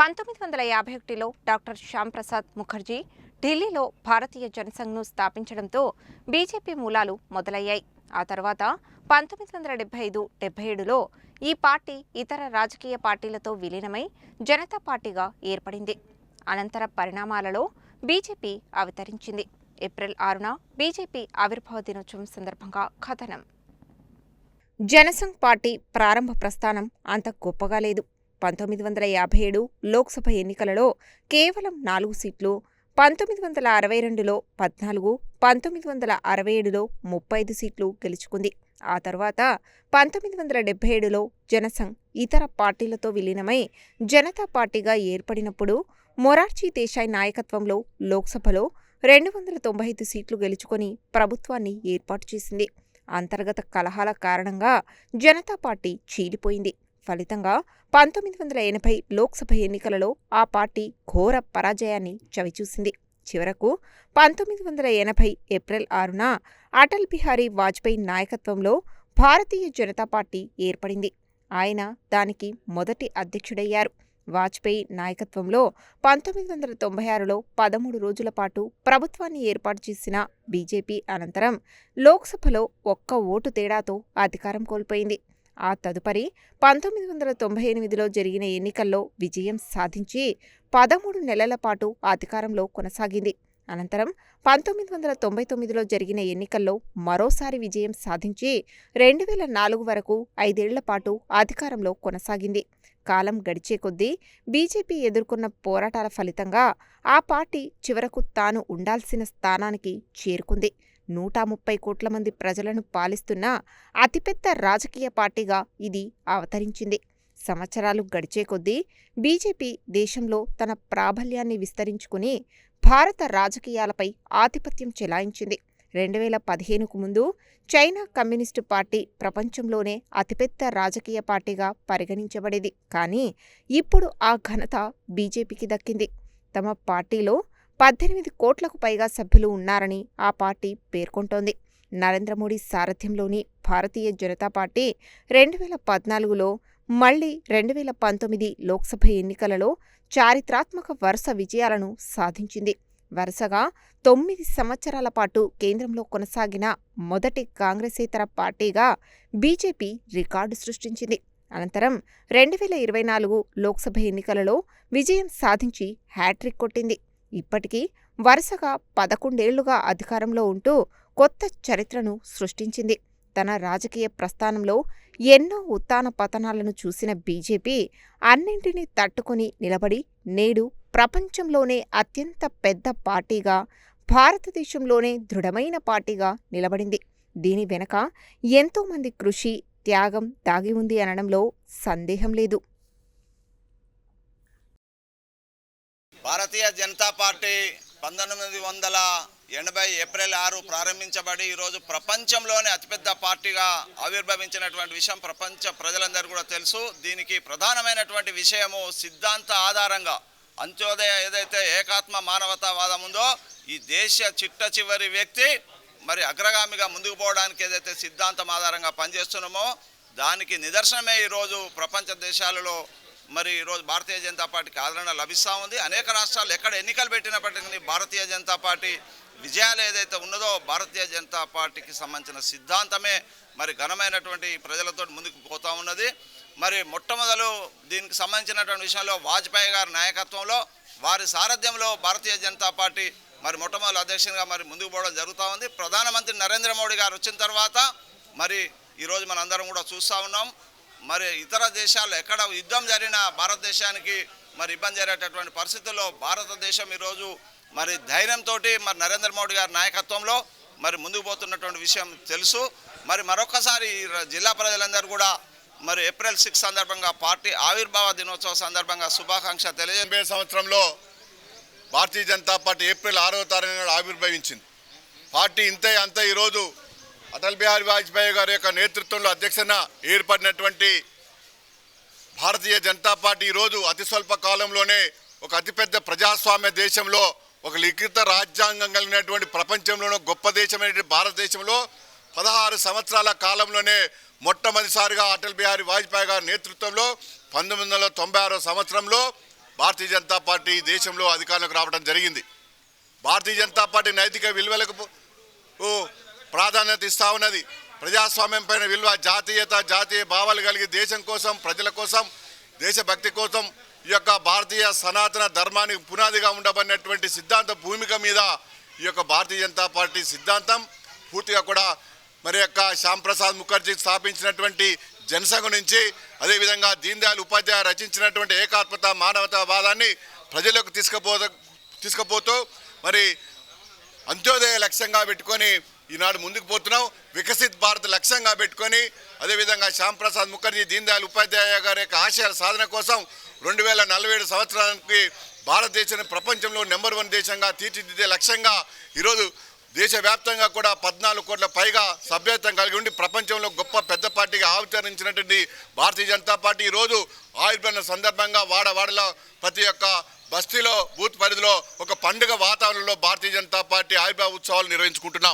1951లో doctor Shyamprasad Mukherjee ఢిల్లీలో భారతీయ జనసంఘ్ను స్థాపించడంతో BJP మూలాలు మొదలయ్యాయి. ఆ తర్వాత 1975-77లో ఈ పార్టీ ఇతర రాజకీయ పార్టీలతో విలీనమై జనతా పార్టీగా ఏర్పడింది. అనంతర పరిణామాలలో బీజేపీ అవతరించింది. ఏప్రిల్ 6న బీజేపీ ఆవిర్భావ దినోత్సవం సందర్భంగా కథనం. జనసంఘ్ పార్టీ ప్రారంభ ప్రస్థానం అంత గొప్పగా లేదు. 1957 లోక్సభ ఎన్నికలలో కేవలం 4 సీట్లు, 1962లో 14, 1967లో 35 సీట్లు గెలుచుకుంది. ఆ తర్వాత 1977లో జనసంఘ్ ఇతర పార్టీలతో విలీనమై జనతా పార్టీగా ఏర్పడినప్పుడు మొరార్జీ దేశాయ్ నాయకత్వంలో లోక్సభలో 295 సీట్లు గెలుచుకొని ప్రభుత్వాన్ని ఏర్పాటు చేసింది. అంతర్గత కలహాల కారణంగా జనతా పార్టీ చీలిపోయింది. ఫలితంగా 1980 లోక్సభ ఎన్నికలలో ఆ పార్టీ ఘోర పరాజయాన్ని చవిచూసింది. చివరకు 1980 ఏప్రిల్ 6న అటల్ బిహారీ వాజ్పేయి నాయకత్వంలో భారతీయ జనతా పార్టీ ఏర్పడింది. ఆయన దానికి మొదటి అధ్యక్షుడయ్యారు. వాజ్పేయి నాయకత్వంలో 1996లో 13 రోజుల పాటు ప్రభుత్వాన్ని ఏర్పాటు చేసిన బీజేపీ అనంతరం లోక్సభలో ఒక్క ఓటు తేడాతో అధికారం కోల్పోయింది. ఆ తదుపరి 1998లో జరిగిన ఎన్నికల్లో విజయం సాధించి 13 నెలల పాటు అధికారంలో కొనసాగింది. అనంతరం 1999లో జరిగిన ఎన్నికల్లో మరోసారి విజయం సాధించి 2004 వరకు 5 ఏళ్ల పాటు అధికారంలో కొనసాగింది. కాలం గడిచే కొద్దీ బీజేపీ ఎదుర్కొన్న పోరాటాల ఫలితంగా ఆ పార్టీ చివరకు తాను ఉండాల్సిన స్థానానికి చేరుకుంది. 130 కోట్ల మంది ప్రజలను పాలిస్తున్న అతిపెద్ద రాజకీయ పార్టీగా ఇది అవతరించింది. సంవత్సరాలు గడిచే కొద్దీ బీజేపీ దేశంలో తన ప్రాబల్యాన్ని విస్తరించుకుని భారత రాజకీయాలపై ఆధిపత్యం చెలాయించింది. 2015కు ముందు చైనా కమ్యూనిస్టు పార్టీ ప్రపంచంలోనే అతిపెద్ద రాజకీయ పార్టీగా పరిగణించబడేది. కానీ ఇప్పుడు ఆ ఘనత బీజేపీకి దక్కింది. తమ పార్టీలో 18 కోట్లకు పైగా సభ్యులు ఉన్నారని ఆ పార్టీ పేర్కొంటోంది. నరేంద్ర మోడీ సారథ్యంలోని భారతీయ జనతా పార్టీ 2014లో మళ్లీ 2019 లోక్సభ ఎన్నికలలో చారిత్రాత్మక వరుస విజయాలను సాధించింది. వరుసగా 9 సంవత్సరాల పాటు కేంద్రంలో కొనసాగిన మొదటి కాంగ్రెసేతర పార్టీగా బీజేపీ రికార్డు సృష్టించింది. అనంతరం 2024 లోక్సభ ఎన్నికలలో విజయం సాధించి హ్యాట్రిక్ కొట్టింది. ఇప్పటికీ వరుసగా 11 ఏళ్లుగా అధికారంలో ఉంటూ కొత్త చరిత్రను సృష్టించింది. తన రాజకీయ ప్రస్థానంలో ఎన్నో ఉత్థాన పతనాలను చూసిన బీజేపీ అన్నింటినీ తట్టుకొని నిలబడి నేడు ప్రపంచంలోనే అత్యంత పెద్ద పార్టీగా, భారతదేశంలోనే దృఢమైన పార్టీగా నిలబడింది. దీని వెనక ఎంతోమంది కృషి, త్యాగం దాగి ఉంది అనడంలో సందేహం లేదు. భారతీయ జనతా పార్టీ 1980 ఏప్రిల్ 6 ప్రారంభించబడి ఈరోజు ప్రపంచంలోనే అతిపెద్ద పార్టీగా ఆవిర్భవించినటువంటి విషయం ప్రపంచ ప్రజలందరూ కూడా తెలుసు. దీనికి ప్రధానమైనటువంటి విషయము సిద్ధాంత ఆధారంగా అంత్యోదయ ఏదైతే ఏకాత్మ మానవతావాదం ఉందో, ఈ దేశ చిట్ట చివరి వ్యక్తి మరి అగ్రగామిగా ముందుకు పోవడానికి ఏదైతే సిద్ధాంతం ఆధారంగా పనిచేస్తున్నామో దానికి నిదర్శనమే ఈరోజు ప్రపంచ దేశాలలో మరి ఈరోజు భారతీయ జనతా పార్టీకి ఆదరణ లభిస్తూ ఉంది. అనేక రాష్ట్రాలు ఎక్కడ ఎన్నికలు పెట్టినప్పటికీ భారతీయ జనతా పార్టీ విజయాలు ఏదైతే ఉన్నదో భారతీయ జనతా పార్టీకి సంబంధించిన సిద్ధాంతమే మరి ఘనమైనటువంటి ప్రజలతో ముందుకు పోతూ ఉన్నది. మరి మొట్టమొదలు దీనికి సంబంధించినటువంటి విషయంలో వాజ్పేయి గారి నాయకత్వంలో వారి సారథ్యంలో భారతీయ జనతా పార్టీ మరి మొట్టమొదటి అధ్యక్షునిగా మరి ముందుకు పోవడం జరుగుతూ ఉంది. ప్రధానమంత్రి నరేంద్ర మోడీ గారు వచ్చిన తర్వాత మరి ఈరోజు మనందరం కూడా చూస్తూ ఉన్నాం. మరి ఇతర దేశాల్లో ఎక్కడ యుద్ధం జరిగినా భారతదేశానికి మరి ఇబ్బంది జరిగేటటువంటి పరిస్థితుల్లో భారతదేశం ఈరోజు మరి ధైర్యంతో మరి నరేంద్ర మోడీ గారి నాయకత్వంలో మరి ముందుకు పోతున్నటువంటి విషయం తెలుసు. మరి మరొకసారి జిల్లా ప్రజలందరూ కూడా మరి ఏప్రిల్ 6 సందర్భంగా పార్టీ ఆవిర్భావ దినోత్సవ సందర్భంగా శుభాకాంక్ష తెలియజేసే సంవత్సరంలో భారతీయ జనతా పార్టీ ఏప్రిల్ 6వ తారీఖున ఆవిర్భవించింది. పార్టీ ఇంతే అంత ఈరోజు అటల్ బిహారీ వాజ్పేయి గారి యొక్క నేతృత్వంలో అధ్యక్షన ఏర్పడినటువంటి భారతీయ జనతా పార్టీ ఈరోజు అతి స్వల్ప కాలంలోనే ఒక అతిపెద్ద ప్రజాస్వామ్య దేశంలో, ఒక లిఖిత రాజ్యాంగం కలిగినటువంటి ప్రపంచంలోనూ గొప్ప దేశమైనటువంటి భారతదేశంలో 16 సంవత్సరాల కాలంలోనే మొట్టమొదటిసారిగా అటల్ బిహారీ వాజ్పేయి గారి నేతృత్వంలో 1996 సంవత్సరంలో భారతీయ జనతా పార్టీ దేశంలో అధికారంలోకి రావడం జరిగింది. భారతీయ జనతా పార్టీ నైతిక విలువలకు ప్రాధాన్యత ఇస్తా ఉన్నది. ప్రజాస్వామ్యం పైన విలువ, జాతీయత, జాతీయ భావాలు కలిగి దేశం కోసం, ప్రజల కోసం, దేశభక్తి కోసం ఈ యొక్క భారతీయ సనాతన ధర్మానికి పునాదిగా ఉండబడినటువంటి సిద్ధాంత భూమిక మీద ఈ యొక్క భారతీయ జనతా పార్టీ సిద్ధాంతం పూర్తిగా కూడా మరి యొక్క శ్యాంప్రసాద్ ముఖర్జీ స్థాపించినటువంటి జనసంఘ నుంచి, అదేవిధంగా దీన్ దయాళ్ ఉపాధ్యాయ రచించినటువంటి ఏకాత్మత మానవతావాదాన్ని ప్రజలకు తీసుకుపోతూ మరి అంత్యోదయ లక్ష్యంగా పెట్టుకొని ఈనాడు ముందుకు పోతున్నాం. వికసిత్ భారత్ లక్ష్యంగా పెట్టుకొని అదేవిధంగా శ్యాంప్రసాద్ ముఖర్జీ, దీన్ దయాళ్ ఉపాధ్యాయ గారి యొక్క ఆశయాల సాధన కోసం 2047 సంవత్సరానికి భారతదేశాన్ని ప్రపంచంలో నెంబర్ 1 దేశంగా తీర్చిదిద్దే లక్ష్యంగా ఈరోజు దేశవ్యాప్తంగా కూడా 14 కోట్ల పైగా సభ్యత్వం కలిగి ఉండి ప్రపంచంలో గొప్ప పెద్ద పార్టీగా అవతరించినటువంటి భారతీయ జనతా పార్టీ ఈరోజు ఆవిర్భావ సందర్భంగా వాడవాడలో ప్రతి ఒక్క బస్తీలో, బూత్ పరిధిలో ఒక పండుగ వాతావరణంలో భారతీయ జనతా పార్టీ ఆవిర్భావ ఉత్సవాలు నిర్వహించుకుంటున్నాం.